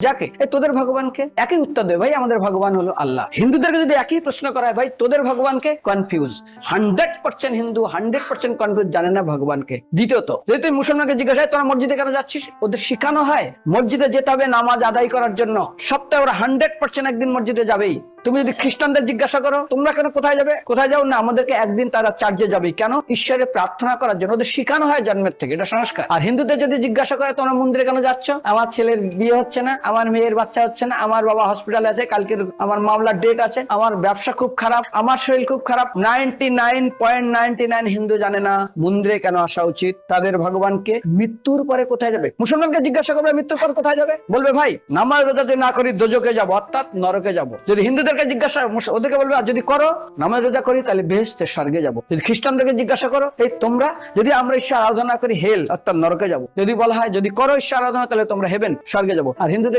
যাকে তোদের ভগবানকে একই উত্তর দেবে, ভাই আমাদের ভগবান হলো আল্লাহ। হিন্দুদেরকে যদি একই প্রশ্ন করা হয়, ভাই তোদের ভগবানকে, কনফিউজ। 100% হিন্দু 100% কনফিউজ, জানে না ভগবানকে। দ্বিতীয়ত, যদি তুই মুসলমানকে জিজ্ঞাসা হয় তোরা মসজিদে কেন যাচ্ছিস, ওদের শিখানো হয় মসজিদে যেতে হবে নামাজ আদায় করার জন্য। সপ্তাহে ওরা 100% একদিন মসজিদে যাবেই। তুমি যদি খ্রিস্টানদের জিজ্ঞাসা করো তোমরা কেন কোথায় যাবে, কোথায় যাও না, আমাদেরকে একদিন তারা চার্চে যাবে। কেন? ঈশ্বরের প্রার্থনা করার জন্য, ওদের শিখানো হয় জন্মের থেকে, এটা সংস্কার। আর হিন্দুদের যদি জিজ্ঞাসা করে তোমরা মন্দিরে কেন যাচ্ছ, আমার ছেলের বিয়ে হচ্ছে না, আমার মেয়ের বাচ্চা হচ্ছে না, আমার বাবা হসপিটালে আছে, কালকের আমার মামলার ডেট আছে, আমার ব্যবসা খুব খারাপ, আমার শরীর খুব খারাপ। 99.99 হিন্দু জানে না মন্দিরে কেন আসা উচিত। তাদের ভগবানকে মৃত্যুর পরে কোথায় যাবে। মুসলমানকে জিজ্ঞাসা করবে মৃত্যুর পর কোথায় যাবে, বলবে ভাই নামাজ রোজা যদি না করি দোজকে যাবো, অর্থাৎ নরকে যাবো। যদি হিন্দুদেরকে জিজ্ঞাসা, ওদেরকে বলবে আর যদি করো নামাজ রোজা করি তাহলে বেহেশতে স্বর্গে যাবো। যদি খ্রিস্টানদেরকে জিজ্ঞাসা করো এই তোমরা যদি আমরা ঈশ্বর আরাধনা করি হেল অর্থাৎ নরকে যাবো। যদি বলা হয় যদি করো ঈশ্বর আরাধনা তাহলে তোমরা হেভেন স্বর্গে যাবো। আর হিন্দুদেরকে